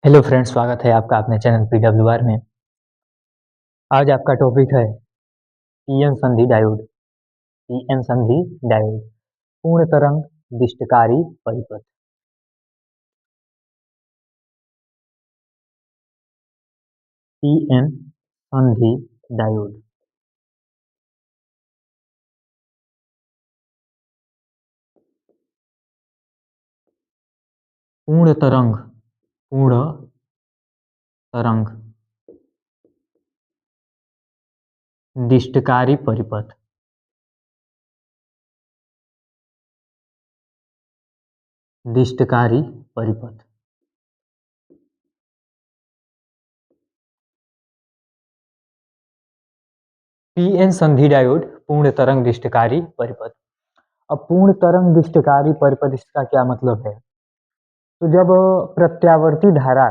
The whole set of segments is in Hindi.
हेलो फ्रेंड्स, स्वागत है आपका अपने चैनल PWR में। आज आपका टॉपिक है पीएन संधि डायोड। पीएन संधि डायोड पूर्ण तरंग दिष्टकारी परिपथ। पीएन संधि डायोड पूर्ण तरंग दिष्टकारी परिपथ। दिष्टकारी परिपथ। पीएन संधि डायोड पूर्ण तरंग दिष्टकारी परिपथ। अब पूर्ण तरंग दिष्टकारी परिपथ, इसका क्या मतलब है? तो जब प्रत्यावर्ती धारा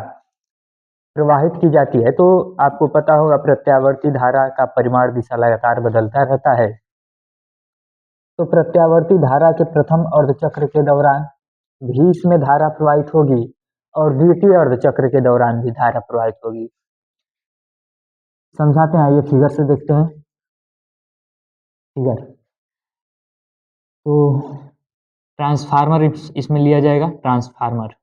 प्रवाहित की जाती है तो आपको पता होगा प्रत्यावर्ती धारा का परिमाण दिशा लगातार बदलता रहता है। तो प्रत्यावर्ती धारा के प्रथम अर्धचक्र के दौरान भी इसमें धारा प्रवाहित होगी और द्वितीय अर्धचक्र के दौरान भी धारा प्रवाहित होगी। समझाते हैं, आइए फिगर से देखते हैं। फिगर तो ट्रांसफार्मर इसमें लिया जाएगा। ट्रांसफार्मर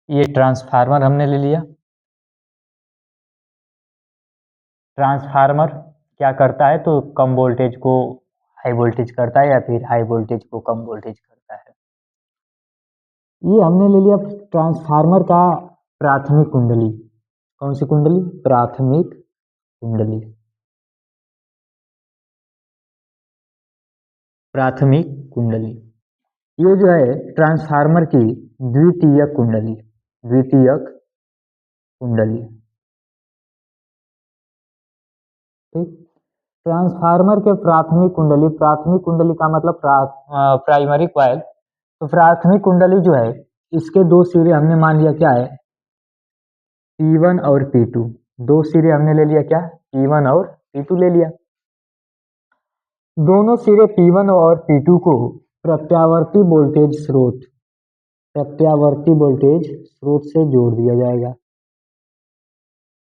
ये ट्रांसफार्मर हमने ले लिया। ट्रांसफार्मर क्या करता है? तो कम वोल्टेज को हाई वोल्टेज करता है या फिर हाई वोल्टेज को कम वोल्टेज करता है। ये हमने ले लिया ट्रांसफार्मर का प्राथमिक कुंडली। कौन सी कुंडली? प्राथमिक कुंडली। प्राथमिक कुंडली ये जो है ट्रांसफार्मर की द्वितीयक कुंडली। द्वितीयक कुंडली, ठीक। ट्रांसफार्मर के प्राथमिक कुंडली, प्राथमिक कुंडली का मतलब प्राइमरी कॉइल। तो प्राथमिक कुंडली जो है इसके दो सिरे हमने मान लिया क्या है? P1 और P2। दो सिरे हमने ले लिया क्या? P1 और P2 ले लिया। दोनों सिरे P1 और P2 को प्रत्यावर्ती वोल्टेज स्रोत से जोड़ दिया जाएगा।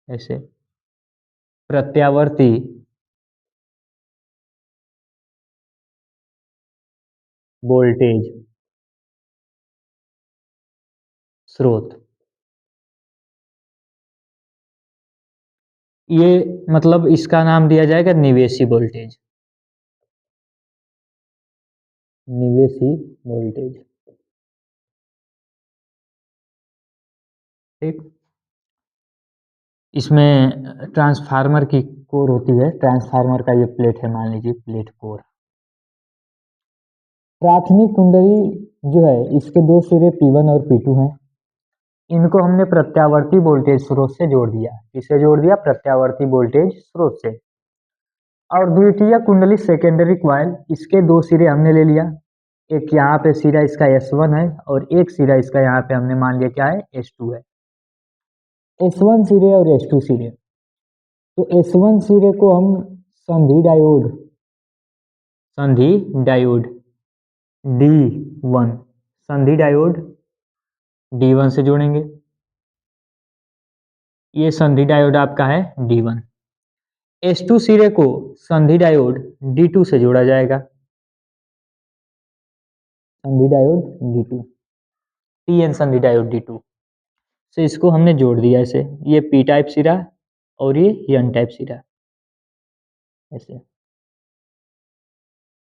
ऐसे प्रत्यावर्ती वोल्टेज स्रोत, ये मतलब इसका नाम दिया जाएगा निवेशी वोल्टेज। निवेशी वोल्टेज, ठीक। इसमें ट्रांसफार्मर की कोर होती है। ट्रांसफार्मर का ये प्लेट है, मान लीजिए प्लेट कोर। प्राथमिक कुंडली जो है इसके दो सिरे P1 और P2 हैं। इनको हमने प्रत्यावर्ती वोल्टेज स्रोत से जोड़ दिया। किससे जोड़ दिया? प्रत्यावर्ती वोल्टेज स्रोत से। और द्वितीय कुंडली सेकेंडरी क्वाइल, इसके दो सिरे हमने ले लिया। एक यहाँ पे सिरा इसका S1 है और एक सिरा इसका यहाँ पे हमने मान लिया क्या है? S2 है। S1 सिरे और S2 सिरे। तो S1 सिरे को हम संधि डायोड D1 संधि डायोड D1 से जोड़ेंगे। ये संधि डायोड आपका है D1। S2 सिरे को संधि डायोड D2 से जोड़ा जाएगा। संधि डायोड D2, पीएन संधि डायोड D2 से इसको हमने जोड़ दिया। ऐसे ये P टाइप सिरा और ये N टाइप सिरा। ऐसे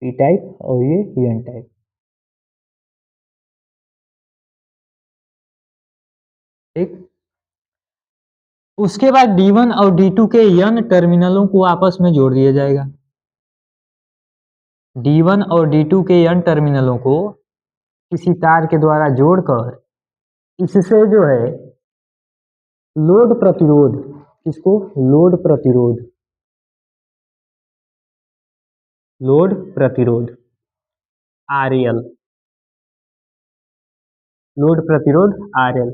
P टाइप और ये N टाइप, ठीक। उसके बाद D1 और D2 के N टर्मिनलों को आपस में जोड़ दिया जाएगा। D1 और D2 के N टर्मिनलों को किसी तार के द्वारा जोड़कर इससे जो है लोड प्रतिरोध, किसको? लोड प्रतिरोध, लोड प्रतिरोध RL, लोड प्रतिरोध RL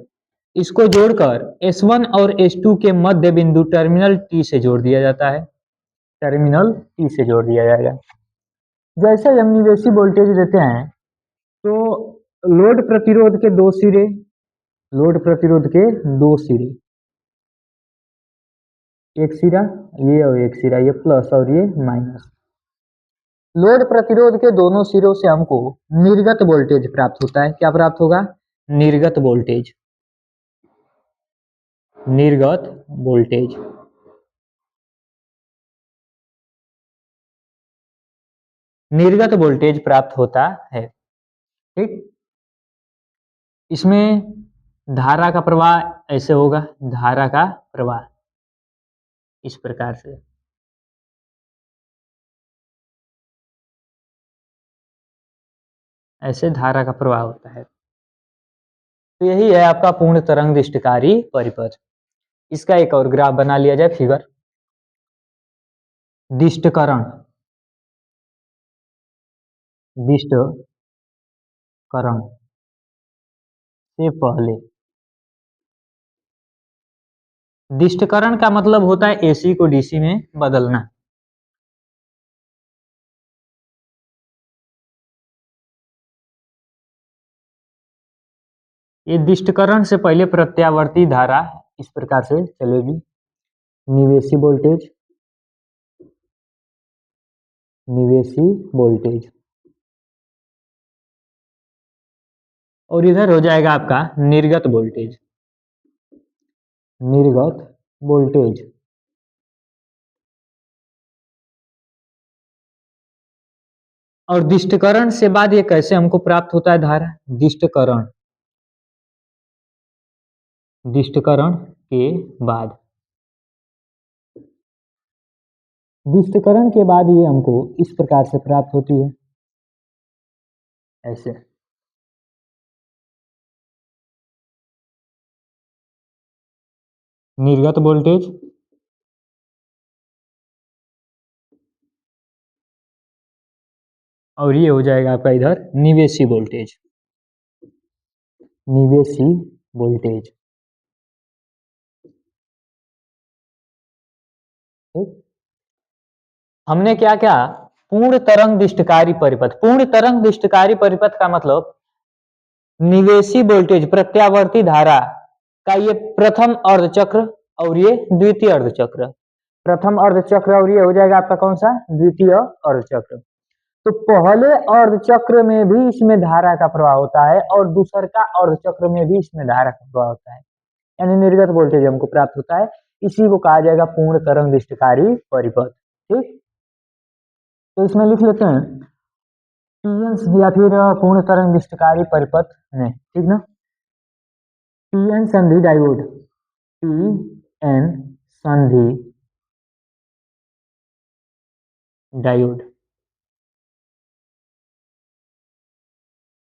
इसको जोड़कर S1 और S2 के मध्य बिंदु टर्मिनल T से जोड़ दिया जाता है। टर्मिनल T से जोड़ दिया जाएगा। जैसे हम निवेशी वोल्टेज देते हैं तो लोड प्रतिरोध के दो सिरे, लोड प्रतिरोध के दो सिरे, एक सिरा ये और एक सिरा, ये प्लस और ये माइनस। लोड प्रतिरोध के दोनों सिरों से हमको निर्गत वोल्टेज प्राप्त होता है। क्या प्राप्त होगा? निर्गत वोल्टेज। निर्गत वोल्टेज। निर्गत वोल्टेज प्राप्त होता है। ठीक, इसमें धारा का प्रवाह ऐसे होगा, धारा का प्रवाह इस प्रकार से। ऐसे धारा का प्रवाह होता है। तो यही है आपका पूर्ण तरंग दिष्टकारी परिपथ। इसका एक और ग्राफ बना लिया जाए, फिगर। दिष्टकरण, दिष्टकरण से पहले, दिष्टकरण का मतलब होता है एसी को डीसी में बदलना। ये दिष्टकरण से पहले प्रत्यावर्ती धारा इस प्रकार से चलेगी। निवेशी वोल्टेज, निवेशी वोल्टेज, और इधर हो जाएगा आपका निर्गत वोल्टेज, निर्गत वोल्टेज। और दिष्टकरण से बाद ये कैसे हमको प्राप्त होता है धारा? दिष्टकरण, दिष्टकरण के बाद, दिष्टकरण के बाद ये हमको इस प्रकार से प्राप्त होती है, ऐसे। निर्गत वोल्टेज, और ये हो जाएगा आपका इधर निवेशी वोल्टेज, निवेशी वोल्टेज। ठीक, हमने क्या क्या? पूर्ण तरंग दिष्टकारी परिपथ। पूर्ण तरंग दिष्टकारी परिपथ का मतलब निवेशी वोल्टेज, प्रत्यावर्ती धारा का ये प्रथम अर्धचक्र और ये द्वितीय अर्धचक्र। प्रथम अर्धचक्र और ये हो जाएगा आपका कौन सा? द्वितीय अर्धचक्र। तो पहले अर्धचक्र में भी इसमें धारा का प्रवाह होता है और दूसर का अर्धचक्र में भी इसमें धारा का प्रवाह होता है, यानी निर्गत वोल्टेज हमको प्राप्त होता है। इसी को कहा जाएगा पूर्ण तरंग दिष्टकारी परिपथ। ठीक, तो इसमें लिख लेते हैं पीएन या फिर पूर्ण तरंग दिष्टकारी परिपथ में। ठीक ना, पीएन संधि डायोड, पीएन संधि डायोड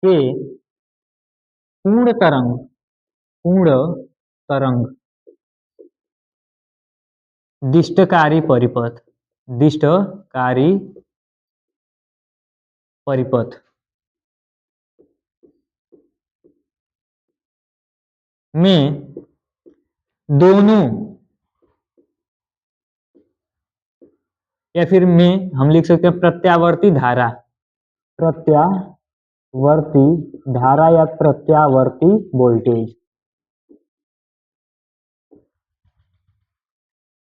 के पूर्ण तरंग, पूर्ण तरंग दिष्टकारी परिपथ, दिष्टकारी परिपथ में दोनों, या फिर में हम लिख सकते हैं प्रत्यावर्ती धारा, प्रत्यावर्ती धारा या प्रत्यावर्ती वोल्टेज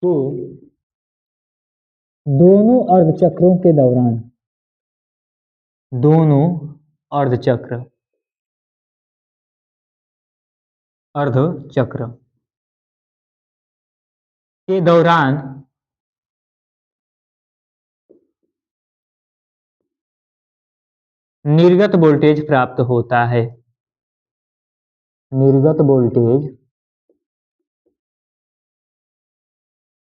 के दोनों अर्धचक्रों के दौरान, दोनों अर्धचक्र, अर्धचक्र के दौरान निर्गत वोल्टेज प्राप्त होता है। निर्गत वोल्टेज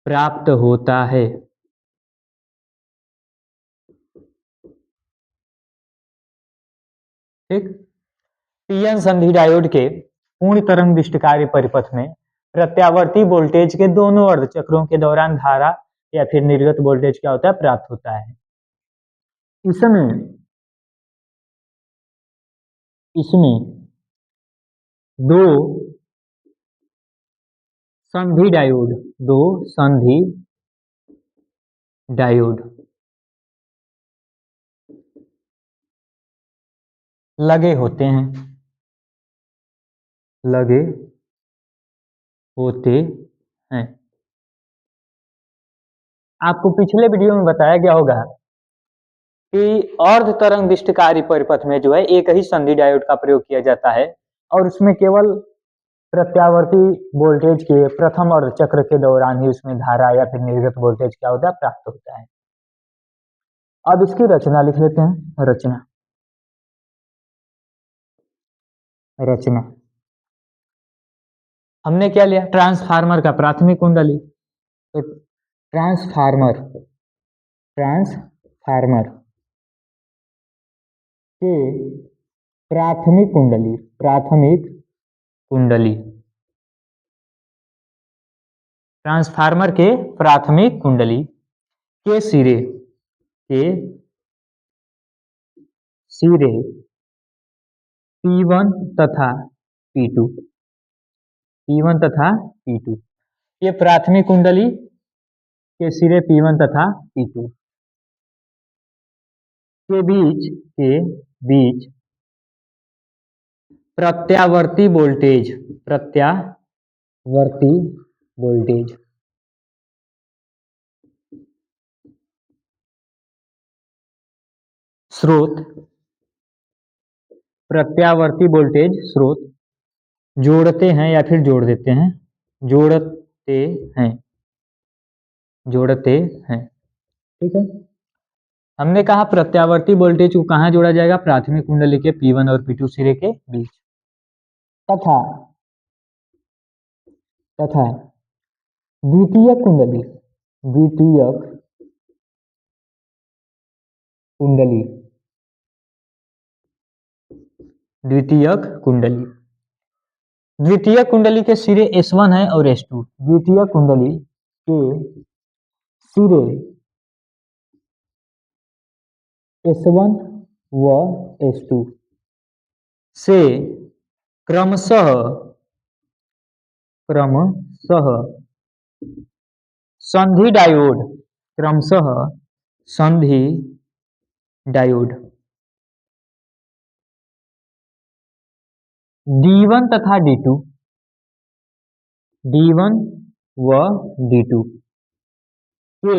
प्राप्त होता है। ठीक, पीएन संधि डायोड के पूर्ण तरंग दिष्टकारी परिपथ में प्रत्यावर्ती वोल्टेज के दोनों अर्धचक्रों के दौरान धारा या फिर निर्गत वोल्टेज क्या होता है? प्राप्त होता है। इसमें इसमें दो संधि डायोड, दो संधि डायोड लगे होते हैं, लगे होते हैं। आपको पिछले वीडियो में बताया गया होगा कि अर्ध तरंग विष्टकारी परिपथ में जो है एक ही संधि डायोड का प्रयोग किया जाता है और उसमें केवल प्रत्यावर्ती वोल्टेज के प्रथम अर्ध चक्र के दौरान ही उसमें धारा या फिर निर्गत वोल्टेज क्या होता है, प्राप्त होता है। अब इसकी रचना लिख लेते हैं। रचना रचना हमने क्या लिया, ट्रांसफार्मर का प्राथमिक कुंडली। तो ट्रांसफार्मर ट्रांसफार्मर के प्राथमिक कुंडली, प्राथमिक कुंडली, ट्रांसफार्मर के प्राथमिक कुंडली के सिरे, के सिरे P1 तथा P2, P1 तथा P2, ये प्राथमिक कुंडली के सिरे P1 तथा P2 के बीच प्रत्यावर्ती वोल्टेज, प्रत्यावर्ती वोल्टेज स्रोत, प्रत्यावर्ती वोल्टेज स्रोत जोड़ते हैं या फिर जोड़ देते हैं, जोड़ते हैं, जोड़ते हैं। ठीक है, हमने कहा प्रत्यावर्ती वोल्टेज को कहां जोड़ा जाएगा, प्राथमिक कुंडली के P1 और P2 सिरे के बीच, तथा तथा द्वितीयक कुंडली, द्वितीयक कुंडली, द्वितीयक कुंडली, द्वितीयक कुंडली के सिरे S1 है और S2, द्वितीयक कुंडली के सिरे S1 व S2 से क्रमशः संधि डायोड, क्रमशः संधि डायोड D1 तथा D2, D1 व D2 के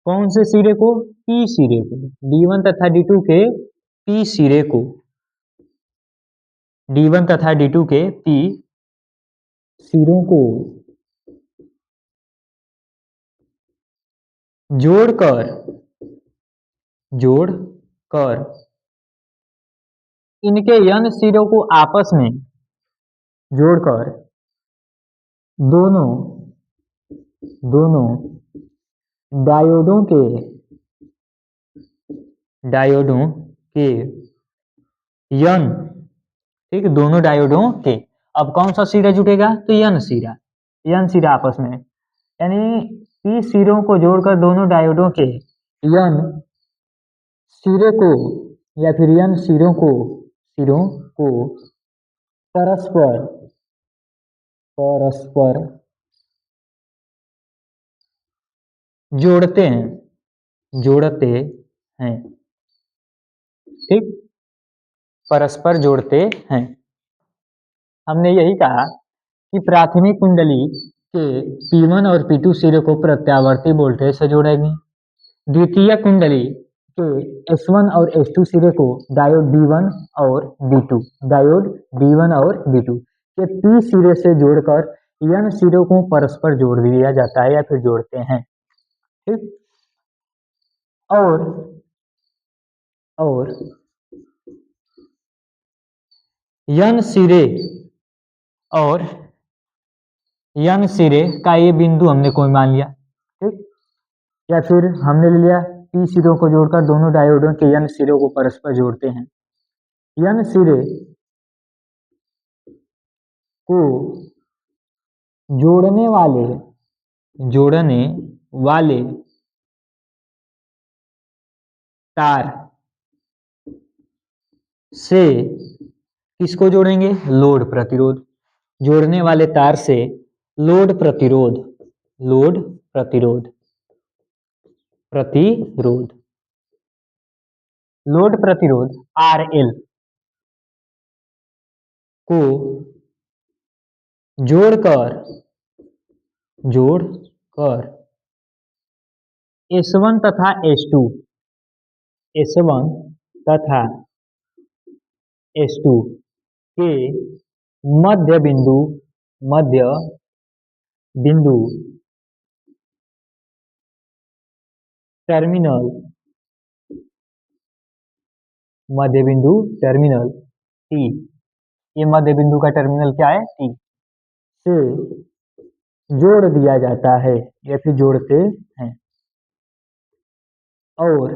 कौन से सिरे को, P सिरे को, D1 तथा D2 के P सिरे को, D1 तथा D2 के P सिरों को जोड़कर इनके N सिरों को आपस में जोड़कर दोनों डायोडों के N, ठीक, दोनों डायोडों के, अब कौन सा सिरा जुटेगा, तो N सिरा आपस में, यानी P सिरों को जोड़कर दोनों डायोडों के N सिरे को या फिर N सिरों को परस्पर जोड़ते हैं, ठीक, परस्पर जोड़ते हैं। हमने यही कहा कि प्राथमिक कुंडली के P1 और P2 सिरे को प्रत्यावर्ती वोल्टेज से जोड़ेंगे, द्वितीय कुंडली के S1 और S2 सिरे को डायोड D1 और D2, डायोड D1 और D2 के P सिरे से जोड़कर N सिरों को परस्पर जोड़ दिया जाता है या फिर जोड़ते हैं। ठीक, और N सिरे और N सिरे का ये बिंदु हमने कोई मान लिया, ठीक, या फिर हमने ले लिया P सिरों को जोड़कर दोनों डायोडों के N सिरों को परस्पर जोड़ते हैं। N सिरे को जोड़ने वाले तार से किसको जोड़ेंगे, लोड प्रतिरोध, जोड़ने वाले तार से लोड प्रतिरोध, लोड प्रतिरोध, प्रतिरोध, लोड प्रतिरोध RL को जोड़कर जोड़कर S1 तथा S2, S1 तथा S2 के मध्य बिंदु, मध्य बिंदु टर्मिनल, मध्य बिंदु टर्मिनल T, ये मध्य बिंदु का टर्मिनल क्या है? T से जोड़ दिया जाता है या फिर जोड़ते हैं, और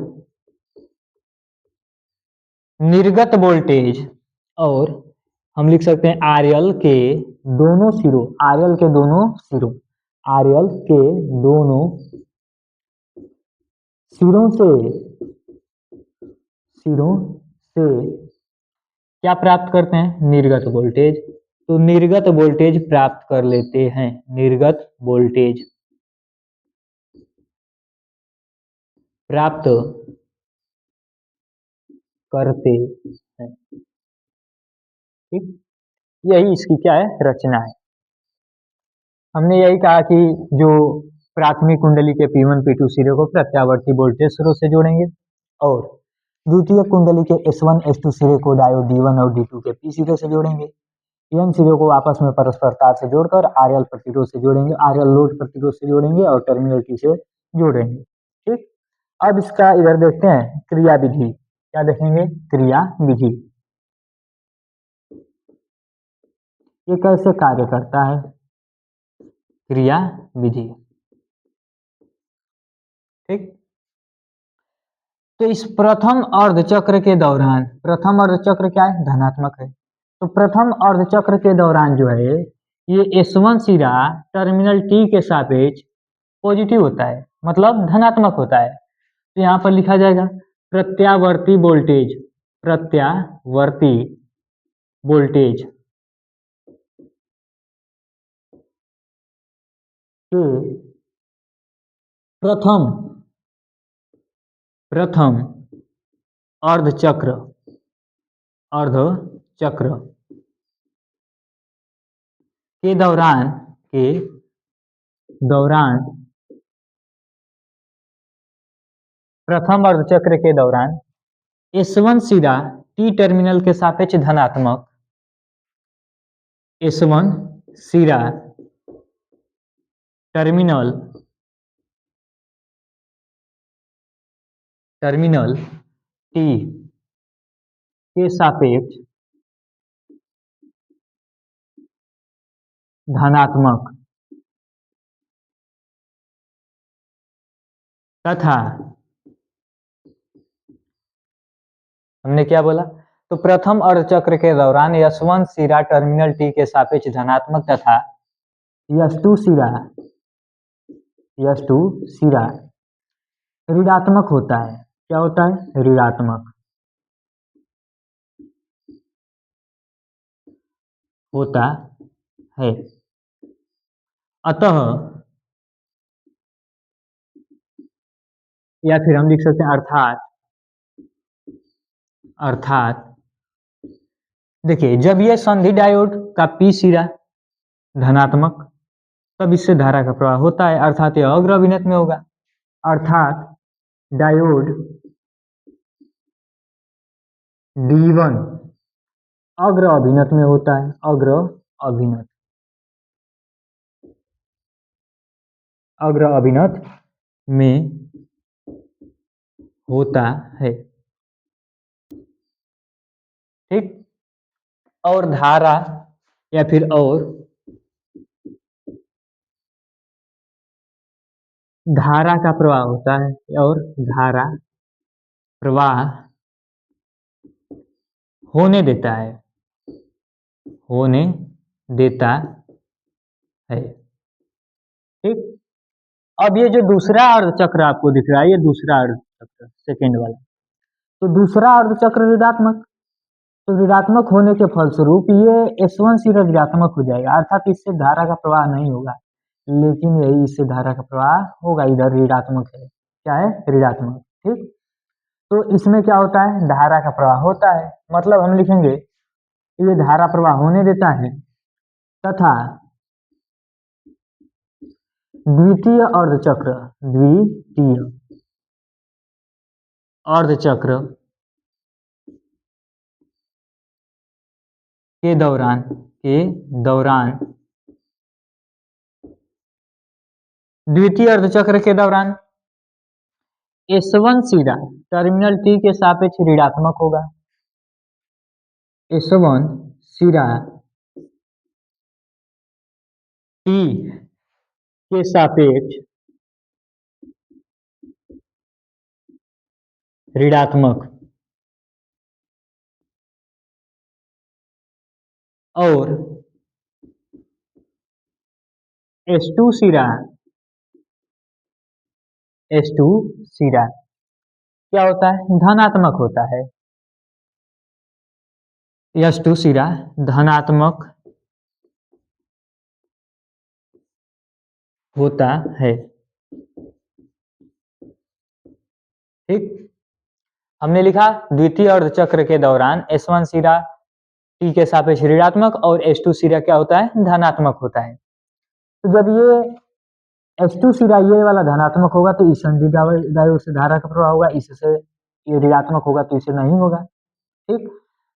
निर्गत वोल्टेज, और हम लिख सकते हैं RL के दोनों सिरों, RL के दोनों सिरों, RL के दोनों सिरों से क्या प्राप्त करते हैं? निर्गत वोल्टेज। तो निर्गत वोल्टेज प्राप्त कर लेते हैं, निर्गत वोल्टेज प्राप्त करते हैं। ठीक, यही इसकी क्या है? रचना है। हमने यही कहा कि जो प्राथमिक कुंडली के P1 P2 सिरे को प्रत्यावर्ती वोल्टेज स्रोत से जोड़ेंगे, और द्वितीय कुंडली के S1 S2 सिरे को डायोड D1 और D2 के P सिरे से जोड़ेंगे। इन सिरों को आपस में परस्पर तार से जोड़कर RL प्रतिरोध से जोड़ेंगे, RL लोड प्रतिरोध से जोड़ेंगे और टर्मिनल T से जोड़ेंगे। ठीक, अब इसका इधर देखते हैं क्रिया विधि। क्या देखेंगे? क्रिया विधि, ये कैसे कार्य करता है? क्रिया विधि। ठीक, तो इस प्रथम अर्धचक्र के दौरान, प्रथम अर्धचक्र क्या है? धनात्मक है। तो प्रथम अर्धचक्र के दौरान जो है ये S1 सिरा टर्मिनल T के सापेक्ष पॉजिटिव होता है, मतलब धनात्मक होता है। तो यहाँ पर लिखा जाएगा प्रत्यावर्ती वोल्टेज, प्रत्यावर्ती वोल्टेज के प्रथम अर्धचक्र के दौरान प्रथम अर्धचक्र के दौरान S1 सिरा T टर्मिनल के सापेक्ष धनात्मक, S1 सिरा टर्मिनल T के सापेक्ष धनात्मक तथा, हमने क्या बोला? तो प्रथम अर्धचक्र के दौरान S1 सिरा टर्मिनल T के सापेक्ष धनात्मक तथा S2 सिरा ऋणात्मक होता है। क्या होता है? ऋणात्मक होता है। अतः, या फिर हम लिख सकते हैं अर्थात देखिए, जब ये संधि डायोड का P सिरा धनात्मक, तब इससे धारा का प्रवाह होता है, अर्थात यह अग्र अभिनत में होगा। अर्थात डायोड D1 अग्र अभिनत में होता है, अग्र अभिनत में होता है। ठीक, और धारा या फिर और धारा का प्रवाह होता है, और धारा प्रवाह होने देता है, ठीक। अब ये जो दूसरा अर्धचक्र आपको दिख रहा है, ये दूसरा अर्धचक्र सेकेंड वाला, तो दूसरा अर्धचक्र ऋणात्मक, तो ऋणात्मक होने के फलस्वरूप ये S1 सिरा ऋणात्मक हो जाएगा, अर्थात इससे धारा का प्रवाह नहीं होगा। लेकिन यही इससे धारा का प्रवाह होगा, इधर ऋणात्मक है, क्या है, ऋणात्मक। ठीक, तो इसमें क्या होता है, धारा का प्रवाह होता है, मतलब हम लिखेंगे ये धारा प्रवाह होने देता है तथा द्वितीय अर्धचक्र, द्वितीय अर्धचक्र के दौरान, द्वितीय अर्धचक्र के दौरान S1 सिरा टर्मिनल T के सापेक्ष ऋणात्मक होगा। S1 सिरा T के सापेक्ष ऋणात्मक और S2 सिरा, S2 सिरा क्या होता है, धनात्मक होता है। S2 सिरा धनात्मक होता है। ठीक, हमने लिखा द्वितीय अर्धचक्र के दौरान S1 सिरा T के सापेक्ष ऋणात्मक और S2 सिरा क्या होता है, धनात्मक होता है। तो जब ये S2 सिरा ये वाला धनात्मक होगा तो इस संधि डायोड से धारा का प्रवाह होगा, इससे ये ऋणात्मक होगा तो इसे नहीं होगा। ठीक,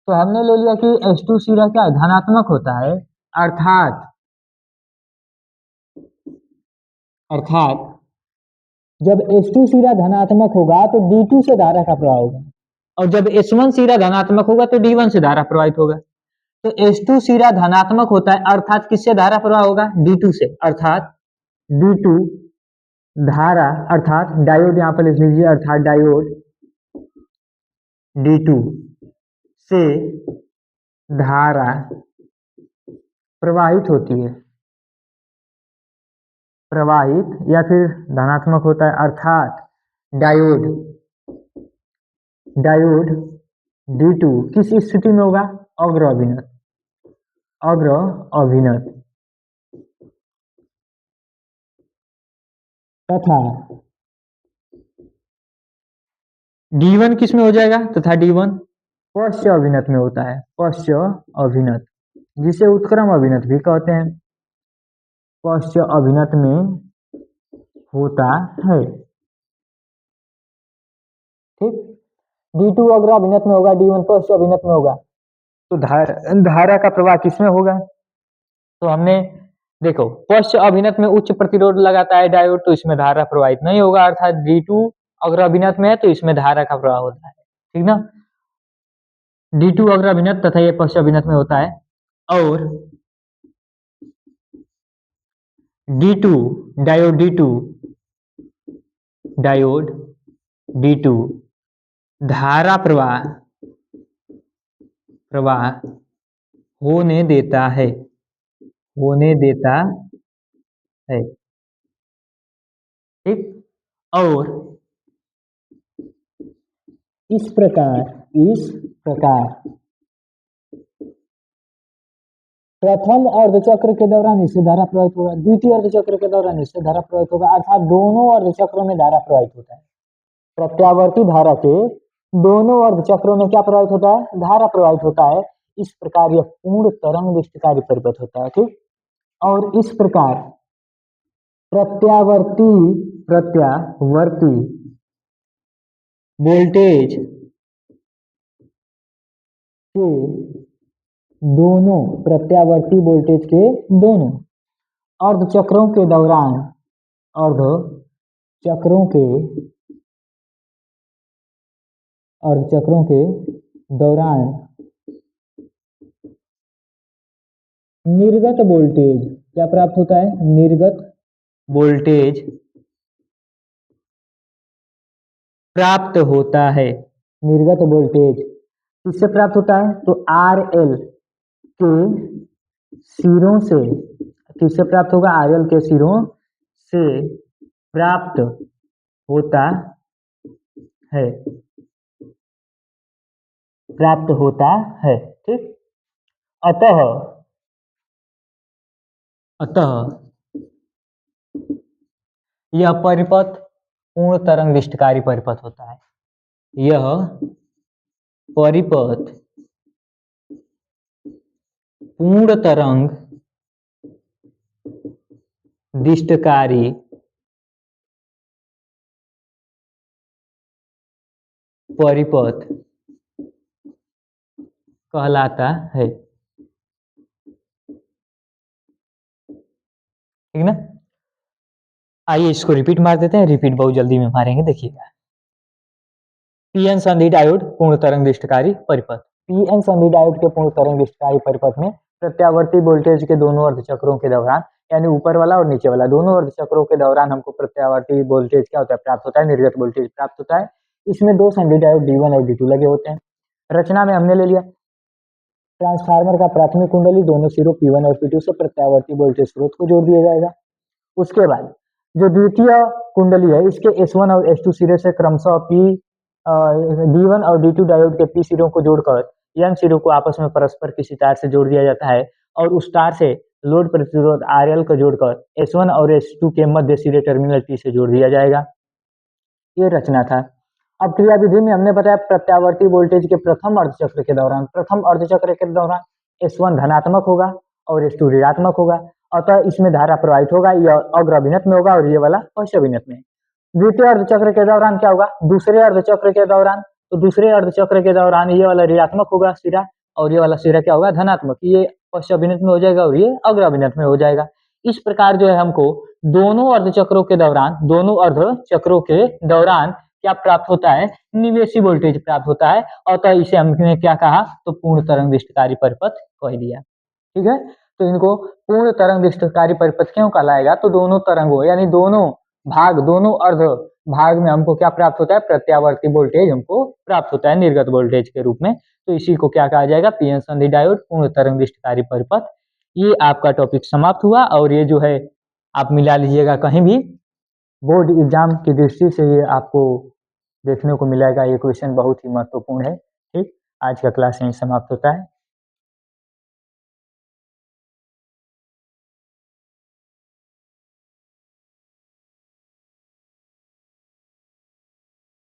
तो हमने ले लिया कि S2 सिरा क्या है, धनात्मक होता है, अर्थात जब S2 सिरा धनात्मक होगा तो D2 से धारा का प्रवाह होगा, और जब S1 सिरा धनात्मक होगा तो D1 से धारा प्रवाहित होगा। तो S2 सिरा धनात्मक होता है, अर्थात किससे धारा प्रवाह होगा, D2 से, अर्थात D2 धारा, अर्थात डायोड यहाँ पर लिख लीजिए, अर्थात डायोड D2 से धारा प्रवाहित होती है, प्रवाहित या फिर धनात्मक होता है, अर्थात डायोड D2 किस स्थिति में होगा, अग्र अभिनत, तथा D1 किस में हो जाएगा, तथा D1 पश्च अभिनत में होता है, पश्च अभिनत, जिसे उत्क्रम अभिनत भी कहते हैं, पश्च अभिनत में होता है। ठीक, D2 अग्र अभिनत में होगा, D1 पश्च अभिनत में होगा, तो धारा का प्रवाह किसमें होगा, तो हमने देखो पश्च अभिनत में उच्च प्रतिरोध लगाता है डायोड, तो इसमें धारा प्रवाहित नहीं होगा, अर्थात D2 अग्र अभिनत में है तो इसमें धारा का प्रवाह होता है। ठीक ना, D2 अग्र अभिनत तथा ये पश्च अभिनत में होता है, और D2 डायोड D2 धारा प्रवाह होने देता है, ठीक, और इस प्रकार प्रथम अर्धचक्र के दौरान इससे धारा प्रवाहित होगा, द्वितीय अर्धचक्र के दौरान इससे धारा प्रवाहित होगा, अर्थात दोनों अर्धचक्रों में धारा प्रवाहित होता है। प्रत्यावर्ती धारा के दोनों अर्धचक्रों में क्या प्रवाहित होता है, धारा प्रवाहित होता है। इस प्रकार यह पूर्ण तरंग विष्टकारी परिपथ होता है। ठीक, और इस प्रकार प्रत्यावर्ती वोल्टेज के दोनों, प्रत्यावर्ती वोल्टेज के दोनों अर्धचक्रों के दौरान निर्गत वोल्टेज क्या प्राप्त होता है, निर्गत वोल्टेज प्राप्त होता है। निर्गत वोल्टेज किससे प्राप्त होता है, तो RL के सिरों से, किससे प्राप्त होगा, RL के सिरों से प्राप्त होता है। प्राप्त होता है। ठीक, अतः अतः यह परिपथ पूर्ण तरंगिष्टकारी परिपथ होता है। यह परिपथ पूर्ण तरंग दिष्टकारी परिपथ कहलाता है। ठीक ना? आइए इसको रिपीट मार देते हैं, रिपीट बहुत जल्दी में मारेंगे, देखिएगा। पीएन संधि डायोड पूर्ण तरंग दिष्टकारी परिपथ। पीएन संधि डायोड के पूर्ण तरंग दिष्टकारी परिपथ में प्रत्यावर्ती वोल्टेज के दोनों अर्धचक्रों के दौरान, यानी ऊपर वाला और नीचे वाला दोनों अर्धचक्रों के दौरान हमको प्रत्यावर्ती वोल्टेज क्या होता है, प्राप्त होता है, निर्गत वोल्टेज प्राप्त होता है। इसमें दो संधि डायोड D1 और D2 लगे होते हैं। रचना में हमने ले लिया ट्रांसफार्मर का प्राथमिक कुंडली दोनों सिरों P1 और P2 से प्रत्यावर्ती वोल्टेज स्रोत को जोड़ दिया जाएगा। उसके बाद जो द्वितीय कुंडली है, इसके S1 और S2 सिरे से क्रमशः D1 और D2 डायोड के P सिरों को जोड़कर N सिरों को आपस में परस्पर किसी तार से जोड़ दिया जाता है और उस तार से लोड प्रतिरोध RL को जोड़कर S1 और S2 के मध्य सिरे टर्मिनल T से जोड़ दिया जाएगा। ये रचना था। अब क्रियाविधि में हमने बताया प्रत्यावर्ती वोल्टेज के प्रथम अर्धचक्र के दौरान S1 धनात्मक होगा और S2 ऋणात्मक होगा, अतः इसमें धारा प्रवाहित होगा, यह अग्रभिनत में होगा और ये वाला पश्चभिनत में। द्वितीय अर्धचक्र के दौरान क्या होगा, दूसरे अर्धचक्र के दौरान, तो दूसरे अर्धचक्र के दौरान ये वाला ऋणात्मक होगा सिरा और ये वाला सिरा क्या होगा, धनात्मक। ये पश्चभिनत में हो जाएगा और ये अग्रभिनत में हो जाएगा। इस प्रकार जो है हमको दोनों अर्धचक्रों के दौरान क्या प्राप्त होता है, निवेशी वोल्टेज प्राप्त होता है, अतः इसे हमने क्या कहा, तो पूर्ण तरंग दिष्टकारी परिपथ कह दिया। ठीक है, तो इनको पूर्ण तरंग दिष्टकारी परिपथ क्यों कहलाएगा, तो दोनों तरंगों यानी दोनों अर्ध भाग में हमको क्या प्राप्त होता है, प्रत्यावर्ती वोल्टेज हमको प्राप्त होता है निर्गत वोल्टेज के रूप में। तो इसी को क्या कहा जाएगा, पीएन संधि डायोड पूर्ण तरंग दिष्टकारी परिपथ। ये आपका टॉपिक समाप्त हुआ और ये जो है आप मिला लीजिएगा कहीं भी, बोर्ड एग्जाम की दृष्टि से ये आपको देखने को मिलेगा। ये क्वेश्चन बहुत ही महत्वपूर्ण है। ठीक, आज का क्लास यहीं समाप्त होता है।